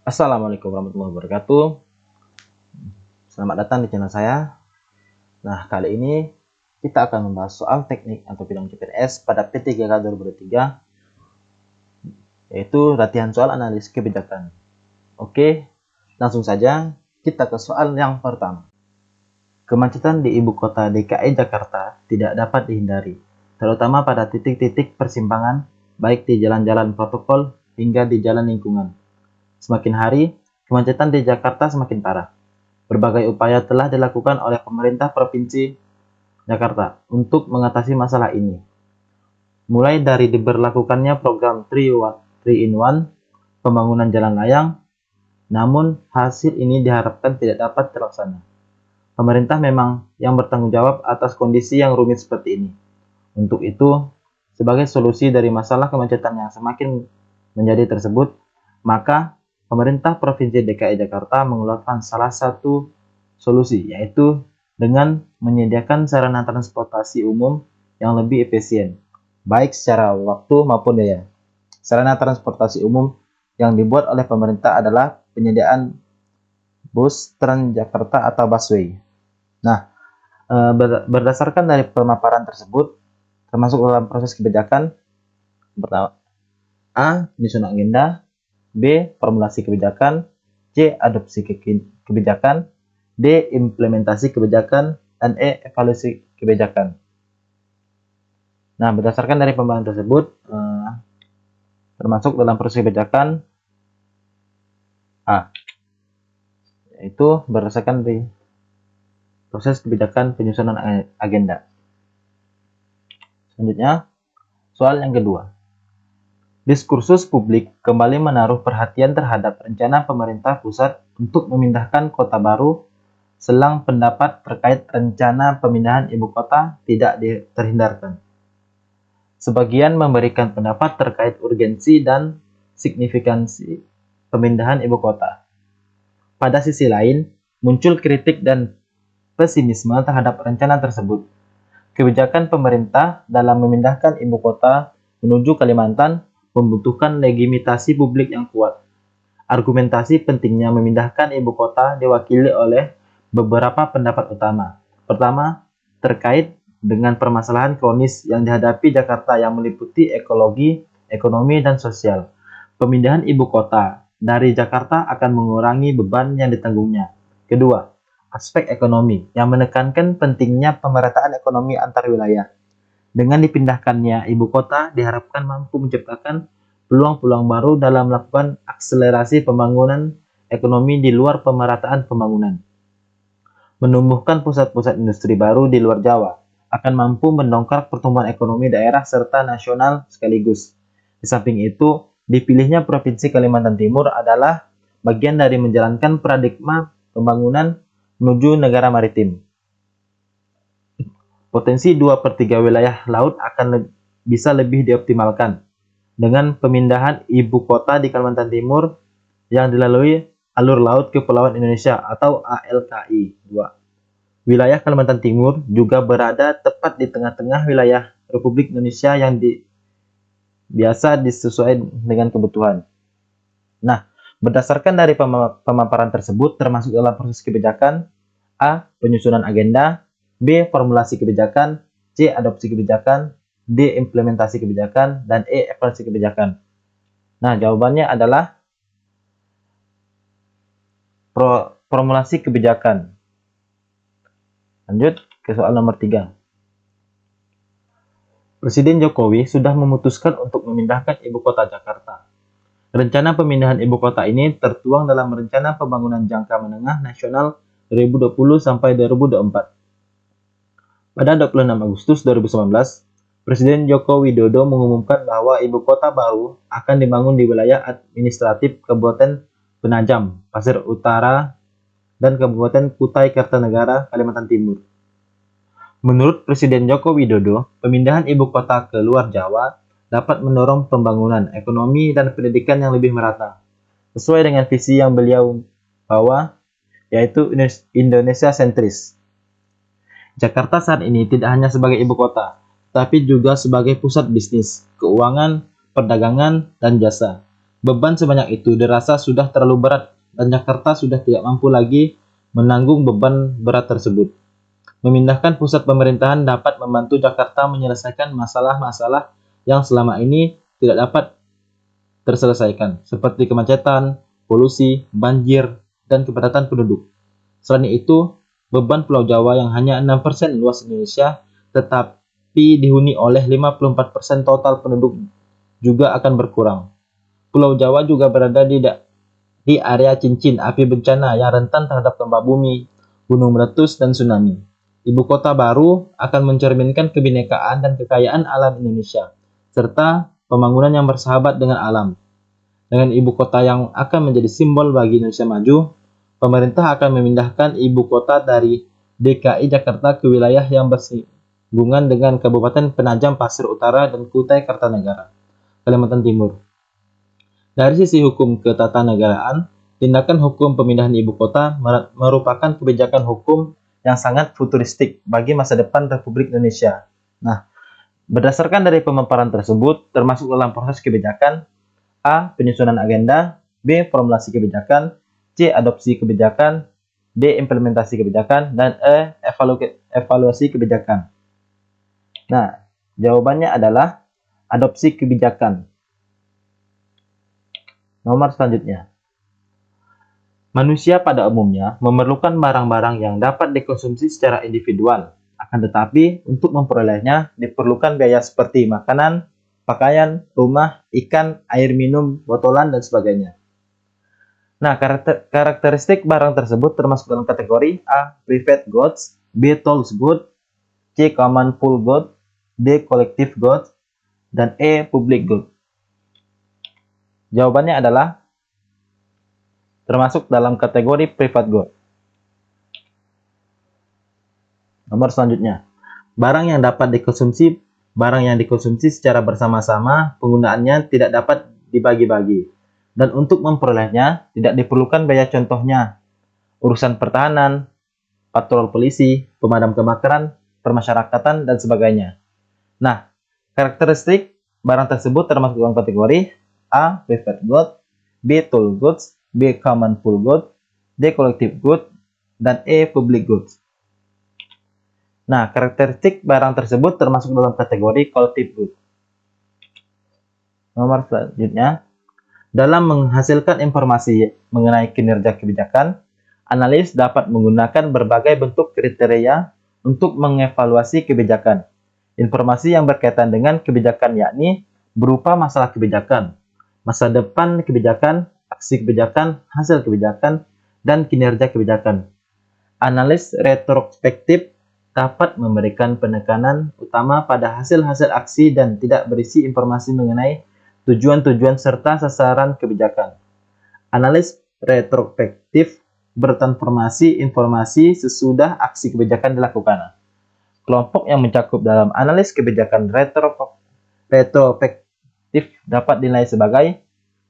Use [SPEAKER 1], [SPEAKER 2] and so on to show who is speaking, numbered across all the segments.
[SPEAKER 1] Assalamualaikum warahmatullahi wabarakatuh. Selamat datang di channel saya. Nah, kali ini kita akan membahas soal teknik atau bidang CPNS pada P3K 2023, yaitu latihan soal analisis kebijakan. Oke, langsung saja kita ke soal yang pertama. Kemacetan di ibu kota DKI Jakarta tidak dapat dihindari, terutama pada titik-titik persimpangan, baik di jalan-jalan protokol hingga di jalan lingkungan. Semakin hari, kemacetan di Jakarta semakin parah. Berbagai upaya telah dilakukan oleh pemerintah Provinsi Jakarta untuk mengatasi masalah ini. Mulai dari diberlakukannya program 3-in-1 pembangunan jalan layang, namun hasil ini diharapkan tidak dapat terlaksana. Pemerintah memang yang bertanggung jawab atas kondisi yang rumit seperti ini. Untuk itu, sebagai solusi dari masalah kemacetan yang semakin menjadi tersebut, maka pemerintah Provinsi DKI Jakarta mengeluarkan salah satu solusi, yaitu dengan menyediakan sarana transportasi umum yang lebih efisien, baik secara waktu maupun daya. Sarana transportasi umum yang dibuat oleh pemerintah adalah penyediaan bus Transjakarta atau busway. Nah, berdasarkan dari pemaparan tersebut, termasuk dalam proses kebijakan, pertama, A. Penyusunan agenda, B. Formulasi kebijakan, C. Adopsi kebijakan, D. Implementasi kebijakan, dan E. Evaluasi kebijakan. Nah, berdasarkan dari pembahasan tersebut, termasuk dalam proses kebijakan A, yaitu berdasarkan dari proses kebijakan penyusunan agenda. Selanjutnya, soal yang kedua. Diskursus publik kembali menaruh perhatian terhadap rencana pemerintah pusat untuk memindahkan kota baru. Selang pendapat terkait rencana pemindahan ibu kota tidak terhindarkan. Sebagian memberikan pendapat terkait urgensi dan signifikansi pemindahan ibu kota. Pada sisi lain, muncul kritik dan pesimisme terhadap rencana tersebut. Kebijakan pemerintah dalam memindahkan ibu kota menuju Kalimantan membutuhkan legitimasi publik yang kuat. Argumentasi pentingnya memindahkan ibu kota diwakili oleh beberapa pendapat utama. Pertama, terkait dengan permasalahan kronis yang dihadapi Jakarta yang meliputi ekologi, ekonomi, dan sosial. Pemindahan ibu kota dari Jakarta akan mengurangi beban yang ditanggungnya. Kedua, aspek ekonomi yang menekankan pentingnya pemerataan ekonomi antar wilayah. Dengan dipindahkannya ibu kota diharapkan mampu menciptakan peluang-peluang baru dalam melakukan akselerasi pembangunan ekonomi di luar pemerataan pembangunan. Menumbuhkan pusat-pusat industri baru di luar Jawa akan mampu mendongkrak pertumbuhan ekonomi daerah serta nasional sekaligus. Di samping itu, dipilihnya Provinsi Kalimantan Timur adalah bagian dari menjalankan paradigma pembangunan menuju negara maritim. Potensi 2/3 wilayah laut akan bisa lebih dioptimalkan dengan pemindahan ibu kota di Kalimantan Timur yang dilalui alur laut Kepulauan Indonesia atau ALKI 2. Wilayah Kalimantan Timur juga berada tepat di tengah-tengah wilayah Republik Indonesia yang biasa disesuaikan dengan kebutuhan. Nah, berdasarkan dari pemaparan tersebut termasuk dalam proses kebijakan, A. Penyusunan agenda, B. Formulasi kebijakan, C. Adopsi kebijakan, D. Implementasi kebijakan, dan E. Evaluasi kebijakan. Nah, jawabannya adalah formulasi kebijakan. Lanjut ke soal nomor 3. Presiden Jokowi sudah memutuskan untuk memindahkan ibu kota Jakarta. Rencana pemindahan ibu kota ini tertuang dalam Rencana Pembangunan Jangka Menengah Nasional 2020 sampai 2024. Pada 26 Agustus 2019, Presiden Joko Widodo mengumumkan bahwa ibu kota baru akan dibangun di wilayah administratif Kabupaten Penajam, Pasir Utara, dan Kabupaten Kutai Kartanegara, Kalimantan Timur. Menurut Presiden Joko Widodo, pemindahan ibu kota ke luar Jawa dapat mendorong pembangunan ekonomi dan pendidikan yang lebih merata, sesuai dengan visi yang beliau bawa, yaitu Indonesia sentris. Jakarta saat ini tidak hanya sebagai ibu kota, tapi juga sebagai pusat bisnis, keuangan, perdagangan, dan jasa. Beban sebanyak itu dirasa sudah terlalu berat dan Jakarta sudah tidak mampu lagi menanggung beban berat tersebut. Memindahkan pusat pemerintahan dapat membantu Jakarta menyelesaikan masalah-masalah yang selama ini tidak dapat terselesaikan, seperti kemacetan, polusi, banjir, dan kepadatan penduduk. Selain itu, beban Pulau Jawa yang hanya 6% luas Indonesia, tetapi dihuni oleh 54% total penduduk juga akan berkurang. Pulau Jawa juga berada di area cincin api bencana yang rentan terhadap gempa bumi, gunung meletus, dan tsunami. Ibu kota baru akan mencerminkan kebinekaan dan kekayaan alam Indonesia, serta pembangunan yang bersahabat dengan alam. Dengan ibu kota yang akan menjadi simbol bagi Indonesia maju, pemerintah akan memindahkan ibu kota dari DKI Jakarta ke wilayah yang bersinggungan dengan Kabupaten Penajam Pasir Utara dan Kutai Kartanegara, Kalimantan Timur. Dari sisi hukum ketatanegaraan, tindakan hukum pemindahan ibu kota merupakan kebijakan hukum yang sangat futuristik bagi masa depan Republik Indonesia. Nah, berdasarkan dari pemaparan tersebut, termasuk dalam proses kebijakan, A. Penyusunan agenda, B. Formulasi kebijakan, C. Adopsi kebijakan, D. Implementasi kebijakan, dan E. Evaluasi kebijakan. Nah, jawabannya adalah adopsi kebijakan. Nomor selanjutnya. Manusia pada umumnya memerlukan barang-barang yang dapat dikonsumsi secara individual. Akan tetapi, untuk memperolehnya diperlukan biaya seperti makanan, pakaian, rumah, ikan, air minum, botolan, dan sebagainya. Nah, karakteristik barang tersebut termasuk dalam kategori A. Private goods, B. Tools goods, C. Common pool goods, D. Collective goods, dan E. Public goods. Jawabannya adalah termasuk dalam kategori private good. Nomor selanjutnya. Barang yang dikonsumsi secara bersama-sama, penggunaannya tidak dapat dibagi-bagi. Dan untuk memperolehnya, tidak diperlukan biaya, contohnya urusan pertahanan, patrol polisi, pemadam kebakaran, permasyarakatan, dan sebagainya. Nah, karakteristik barang tersebut termasuk dalam kategori A. Private good, B. Tool goods, B. Common pool good, D. Collective good, dan E. Public goods. Nah, karakteristik barang tersebut termasuk dalam kategori collective good. Nomor selanjutnya, dalam menghasilkan informasi mengenai kinerja kebijakan, analis dapat menggunakan berbagai bentuk kriteria untuk mengevaluasi kebijakan. Informasi yang berkaitan dengan kebijakan yakni berupa masalah kebijakan, masa depan kebijakan, aksi kebijakan, hasil kebijakan, dan kinerja kebijakan. Analis retrospektif dapat memberikan penekanan utama pada hasil-hasil aksi dan tidak berisi informasi mengenai tujuan-tujuan serta sasaran kebijakan. Analis retrospektif bertransformasi informasi sesudah aksi kebijakan dilakukan. Kelompok yang mencakup dalam analis kebijakan retrospektif dapat dinilai sebagai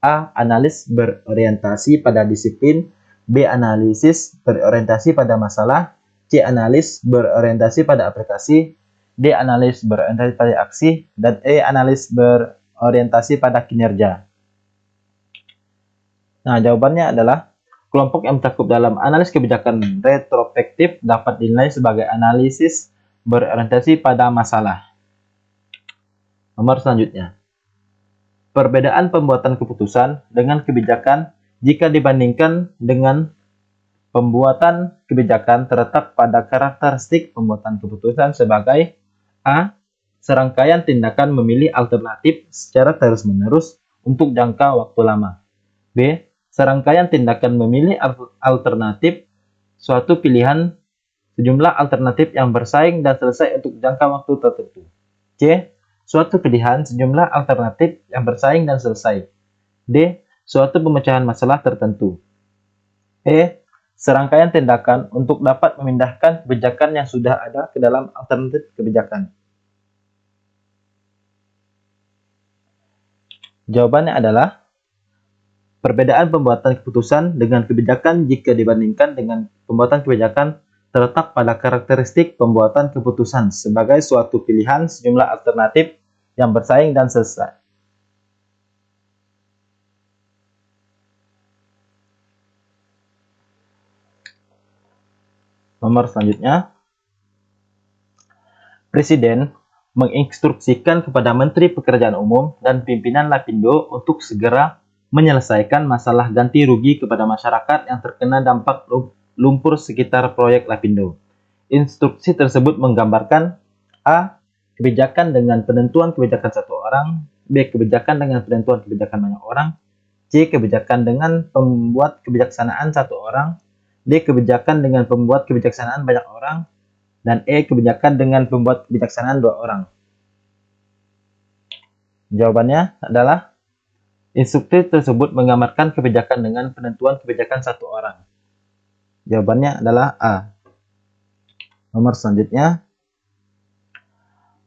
[SPEAKER 1] A. Analis berorientasi pada disiplin, B. Analisis berorientasi pada masalah, C. Analis berorientasi pada aplikasi, D. Analis berorientasi pada aksi, dan E. Analis berorientasi pada kinerja. Nah, jawabannya adalah kelompok yang mencakup dalam analis kebijakan retrospektif dapat dinilai sebagai analisis berorientasi pada masalah. Nomor selanjutnya. Perbedaan pembuatan keputusan dengan kebijakan jika dibandingkan dengan pembuatan kebijakan terletak pada karakteristik pembuatan keputusan sebagai A. Serangkaian tindakan memilih alternatif secara terus-menerus untuk jangka waktu lama. B. Serangkaian tindakan memilih alternatif suatu pilihan sejumlah alternatif yang bersaing dan selesai untuk jangka waktu tertentu. C. Suatu pilihan sejumlah alternatif yang bersaing dan selesai. D. Suatu pemecahan masalah tertentu. E. Serangkaian tindakan untuk dapat memindahkan kebijakan yang sudah ada ke dalam alternatif kebijakan. Jawabannya adalah perbedaan pembuatan keputusan dengan kebijakan jika dibandingkan dengan pembuatan kebijakan terletak pada karakteristik pembuatan keputusan sebagai suatu pilihan sejumlah alternatif yang bersaing dan selesai. Nomor selanjutnya, Presiden menginstruksikan kepada Menteri Pekerjaan Umum dan pimpinan Lapindo untuk segera menyelesaikan masalah ganti rugi kepada masyarakat yang terkena dampak lumpur sekitar proyek Lapindo. Instruksi tersebut menggambarkan A. Kebijakan dengan penentuan kebijakan satu orang, B. Kebijakan dengan penentuan kebijakan banyak orang, C. Kebijakan dengan pembuat kebijaksanaan satu orang, D. Kebijakan dengan pembuat kebijaksanaan banyak orang, dan E. Kebijakan dengan pembuat kebijaksanaan dua orang. Jawabannya adalah instruksi tersebut menggambarkan kebijakan dengan penentuan kebijakan satu orang. Jawabannya adalah A. Nomor selanjutnya,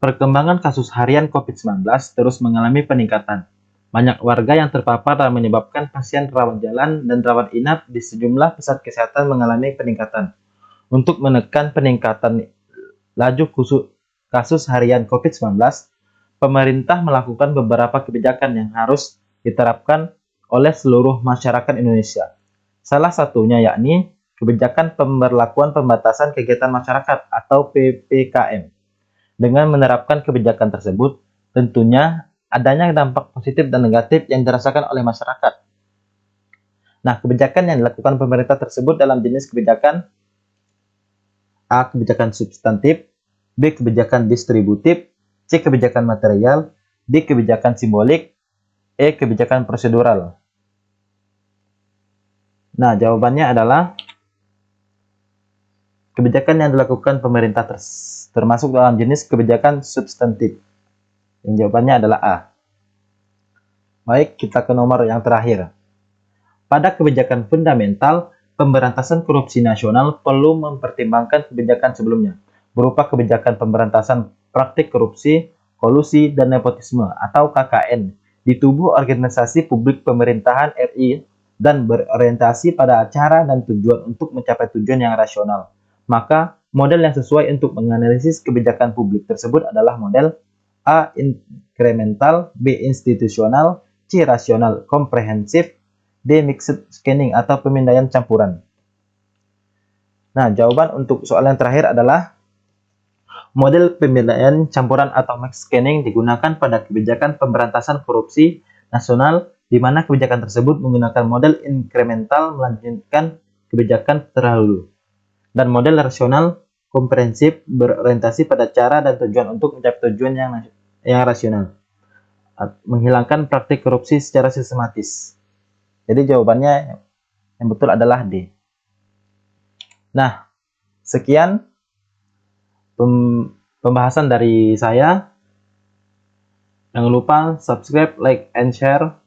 [SPEAKER 1] perkembangan kasus harian COVID-19 terus mengalami peningkatan. Banyak warga yang terpapar dan menyebabkan pasien rawat jalan dan rawat inap di sejumlah pusat kesehatan mengalami peningkatan. Untuk menekan peningkatan laju kasus harian COVID-19, pemerintah melakukan beberapa kebijakan yang harus diterapkan oleh seluruh masyarakat Indonesia. Salah satunya yakni kebijakan pemberlakuan pembatasan kegiatan masyarakat atau PPKM. Dengan menerapkan kebijakan tersebut, tentunya adanya dampak positif dan negatif yang dirasakan oleh masyarakat. Nah, kebijakan yang dilakukan pemerintah tersebut dalam jenis kebijakan A. Kebijakan substantif, B. Kebijakan distributif, C. Kebijakan material, D. Kebijakan simbolik, E. Kebijakan prosedural. Nah, jawabannya adalah kebijakan yang dilakukan pemerintah termasuk dalam jenis kebijakan substantif. Yang jawabannya adalah A. Baik, kita ke nomor yang terakhir. Pada kebijakan fundamental, pemberantasan korupsi nasional perlu mempertimbangkan kebijakan sebelumnya, berupa kebijakan pemberantasan praktik korupsi, kolusi, dan nepotisme atau KKN di tubuh organisasi publik pemerintahan RI dan berorientasi pada cara dan tujuan untuk mencapai tujuan yang rasional. Maka, model yang sesuai untuk menganalisis kebijakan publik tersebut adalah model A. Inkremental, B. Institusional, C. Rasional komprehensif, D. Mixed scanning atau pemindaian campuran. Nah, jawaban untuk soal yang terakhir adalah model pemindaian campuran atau mixed scanning digunakan pada kebijakan pemberantasan korupsi nasional, di mana kebijakan tersebut menggunakan model inkremental melanjutkan kebijakan terdahulu, dan model rasional komprehensif berorientasi pada cara dan tujuan untuk mencapai tujuan yang rasional, menghilangkan praktik korupsi secara sistematis. Jadi jawabannya yang betul adalah D. Nah, sekian pembahasan dari saya. Jangan lupa subscribe, like, and share.